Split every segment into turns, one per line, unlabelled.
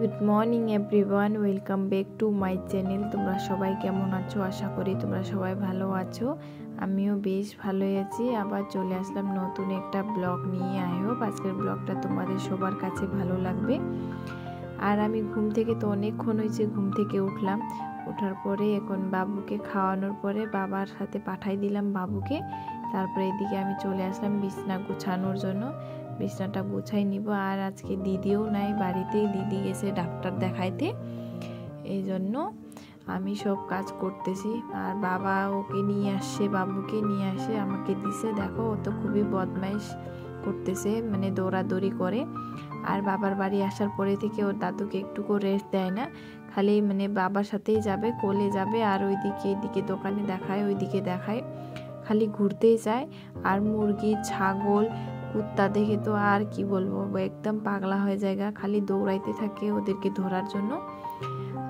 Good morning everyone, welcome back to my channel. তোমরা সবাই কেমন আছো? আশা করি তোমরা সবাই ভালো আছো। আমিও বেশ ভালোই আছি। আবার চলে আসলাম নতুন একটা ব্লগ নিয়ে। আই হোপ আজকের ব্লগটা তোমাদের সবার কাছে ভালো লাগবে। আর আমি ঘুম থেকে তো অনেকক্ষণ হয়েছে ঘুম থেকে উঠলাম। ওঠার পরে এখন বাবুকে খাওয়ানোর পরে বাবার সাথে পাঠাই দিলাম বাবুকে। তারপরে এদিকে আমি চলে আসলাম বিছনা গুছানোর জন্য। বিছনাটা গুছাই নিব। আর আজকে দিদিও নাই বাড়িতে, দিদি গেছে ডাক্তার দেখাইতে, এই জন্য আমি সব কাজ করতেছি। আর বাবা ওকে নিয়ে আসছে, বাবুকে নিয়ে আসে আমাকে দিছে। দেখো ও তো খুবই বদমাইশ করতেছে, মানে দৌড়াদৌড়ি করে। আর বাবার বাড়ি আসার পরে থেকে ওর দাদুকে একটুকু রেস্ট দেয় না, খালি মানে বাবার সাথেই যাবে, কোলে যাবে, আর ওইদিকে এদিকে দোকানে দেখায়, ওইদিকে দেখায়, খালি ঘুরতেই যায়। আর মুরগি, ছাগল, কুত্তা দেখে তো আর কি বলবো, একদম পাগলা হয়ে যায়, খালি দৌড়াইতে থাকে ওদেরকে ধরার জন্য।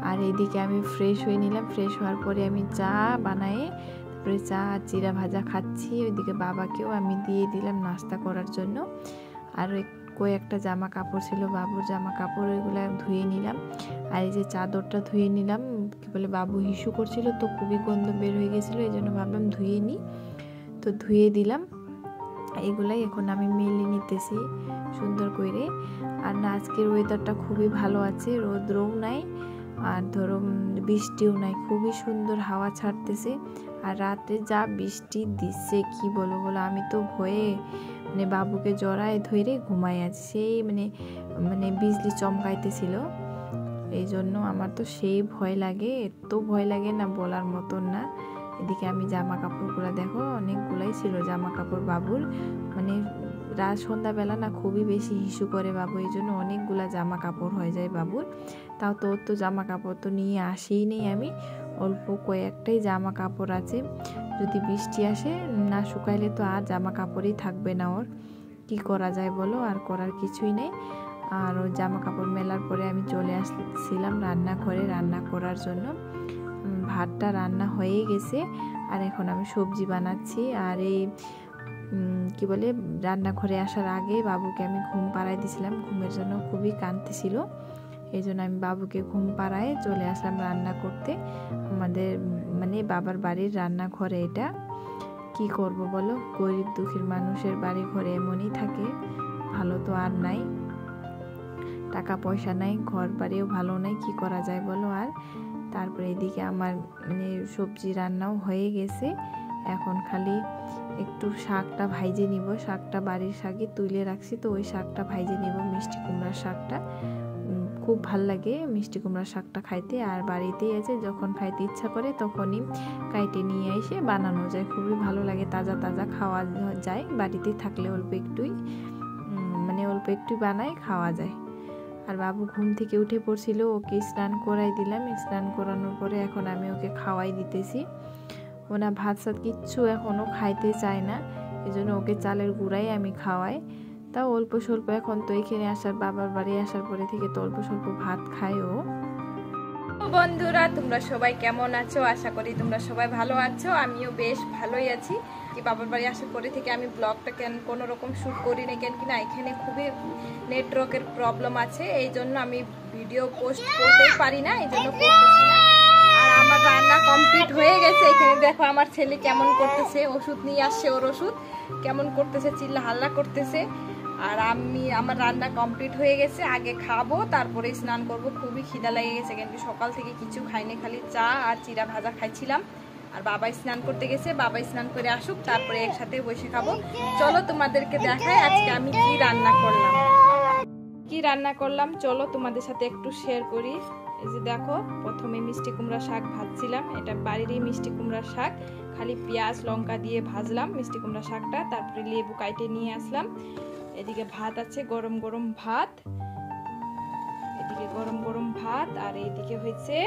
আর এদিকে আমি ফ্রেশ হয়ে নিলাম। ফ্রেশ হওয়ার পরে আমি চা বানাই, তারপরে চা আর চিরা ভাজা খাচ্ছি। ওইদিকে বাবাকেও আমি দিয়ে দিলাম নাস্তা করার জন্য। আর কয়েকটা জামা কাপড় ছিল, বাবুর জামা কাপড়, ওইগুলো ধুয়ে নিলাম। আর এই যে চাদরটা ধুয়ে নিলাম, কি বলে বাবু হিসু করছিল তো খুবই গন্ধ বের হয়ে গেছিলো, এই জন্য ভাবলাম ধুয়ে নিই, তো ধুয়ে দিলাম। এগুলাই এখন আমি মেলে নিতেছি সুন্দর করে। আর না আজকের ওয়েদারটা খুবই ভালো আছে, রোদ্রও নাই আর ধরো বৃষ্টিও নাই, খুবই সুন্দর হাওয়া ছাড়তেছে। আর রাতে যা বৃষ্টি দিচ্ছে কি বলো বলো, আমি তো ভয়ে মানে বাবুকে জড়ায় ধরে ঘুমাই আছি, সেই মানে বিজলি চমকাইতেছিল, এই জন্য আমার তো সেই ভয় লাগে, এত ভয় লাগে না বলার মতন না। এদিকে আমি জামা কাপড়গুলো দেখো অনেকগুলাই ছিল জামা কাপড় বাবুর, মানে রাত সন্ধ্যাবেলা না খুবই বেশি হিসু করে বাবু, এই জন্য অনেকগুলা জামা কাপড় হয়ে যায় বাবুর। তাও তো ওর তো জামা কাপড় তো নিয়ে আসেই নেই আমি, অল্প কয়েকটাই জামা কাপড় আছে। যদি বৃষ্টি আসে না শুকাইলে তো আর জামা কাপড়ই থাকবে না ওর, কি করা যায় বলো, আর করার কিছুই নেই। আর ওর জামা কাপড় মেলার পরে আমি চলে আসছিলাম রান্নাঘরে রান্না করার জন্য। ভাতটা রান্না হয়ে গেছে, আর এখন আমি সবজি বানাচ্ছি। আর এই কি বলে রান্নাঘরে আসার আগে বাবুকে আমি ঘুম পাড়াই দিয়েছিলাম, ঘুমের জন্য খুবই কাঁদতেছিল, এই জন্য আমি বাবুকে ঘুম পাড়ায় চলে আসলাম রান্না করতে। আমাদের মানে বাবার বাড়ির রান্নাঘরে এটা, কি করব বলো, গরিব দুঃখীর মানুষের বাড়ি ঘরে এমনই থাকে, ভালো তো আর নাই, টাকা পয়সা নাই, ঘর বাড়িও ভালো নাই, কি করা যায় বলো। আর তারপরে এদিকে আমার মানে সবজি রান্নাও হয়ে গেছে, এখন খালি একটু শাকটা ভাইজে নিব। শাকটা বাড়ির শাকই তুলে রাখছি, তো ওই শাকটা ভাইজে নিব, মিষ্টি কুমড়ার শাকটা খুব ভাল লাগে মিষ্টি কুমড়ার শাকটা খাইতে। আর বাড়িতেই আছে, যখন খাইতে ইচ্ছা করে তখনই কাইটে নিয়ে এসে বানানো যায়, খুবই ভালো লাগে, তাজা তাজা খাওয়া যায়, বাড়িতে থাকলে অল্প একটুই মানে অল্প একটুই বানাই খাওয়া যায়। আর বাবু ঘুম থেকে উঠে পড়ছিল, ওকে স্নান করাই দিলাম। স্নান করানোর পরে এখন আমি ওকে খাওয়াই দিতেছি। ওনা ভাত সাত কিচ্ছু এখনও খাইতে চায় না, এই জন্য ওকে চালের গুঁড়াই আমি খাওয়াই। তাও অল্প স্বল্প, এখন তো এখানে আসার বাবার বাড়ি আসার পরে থেকে তো অল্প স্বল্প ভাত খায় ও। বন্ধুরা তোমরা সবাই কেমন আছো? আশা করি তোমরা সবাই ভালো আছো, আমিও বেশ ভালোই আছি। কি বাবার বাড়ি আসার পরে থেকে আমি ব্লগটা কোনো রকম শ্যুট করি না, কেন কিনা এখানে খুবই নেটওয়ার্কের প্রবলেম আছে, এই জন্য আমি ভিডিও পোস্ট করতেই পারি না, এই জন্য করতেছি না। আর আমার রান্না কমপ্লিট হয়ে গেছে, এখানে দেখো আমার ছেলে কেমন করতেছে, ওষুধ নিয়ে আসছে, ওর ওষুধ কেমন করতেছে, চিল্লা হাল্লা করতেছে। আর আমার রান্না কমপ্লিট হয়ে গেছে, আগে খাবো তারপরে স্নান করব, খুবই খিদা লেগে গেছে, কিন্তু সকাল থেকে কিছু খাইনি, খালি চা আর চিরা ভাজা খাইছিলাম। আর বাবা স্নান করতে গেছে, বাবা স্নান করে আসুক তারপরে একসাথে বসে খাবো। চলো তোমাদেরকে দেখাই আজকে আমি কি রান্না করলাম, চলো তোমাদের সাথে একটু শেয়ার করি। এই যে দেখো, প্রথমে মিষ্টি কুমড়া শাক ভাজছিলাম, এটা বাড়িরই মিষ্টি কুমড়ার শাক, খালি পেঁয়াজ লঙ্কা দিয়ে ভাজলাম মিষ্টি কুমড়া শাকটা, তারপরে লেবু কাইটে নিয়ে আসলাম। এদিকে ভাত আছে, গরম গরম ভাত, এদিকে গরম গরম ভাত, আর এইদিকে হয়েছে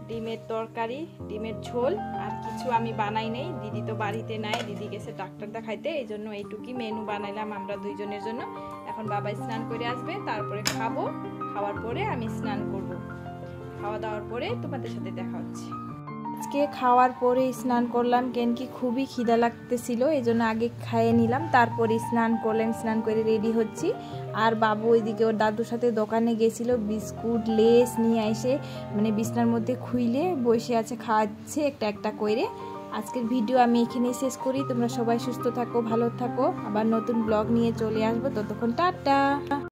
ডিমের তরকারি, ডিমের ঝোল। আর কিছু আমি বানাই নেই, দিদি তো বাড়িতে নাই, দিদি গেছে ডাক্তার দেখাইতে, এই জন্য এইটুকুই মেনু বানাইলাম আমরা দুইজনের জন্য। এখন বাবা স্নান করে আসবে, তারপরে খাবো, খাওয়ার পরে আমি স্নান করব, খাওয়া দাওয়ার পরে তোমাদের সাথে দেখা হচ্ছে। আজকে খাওয়ার পরে স্নান করলাম, কেন কি খুবই খিদা লাগতেছিল, এই জন্য আগে খাইয়ে নিলাম, তারপরে স্নান করলাম। স্নান করে রেডি হচ্ছি। আর বাবু ওইদিকে ওর দাদুর সাথে দোকানে গেছিল, বিস্কুট লেস নিয়ে এসে মানে বিছনার মধ্যে খুইলে বসে আছে, খাওয়াচ্ছে একটা একটা করে। আজকের ভিডিও আমি এখানেই শেষ করি। তোমরা সবাই সুস্থ থাকো, ভালো থাকো, আবার নতুন ব্লগ নিয়ে চলে আসবো। ততক্ষণ টাটা।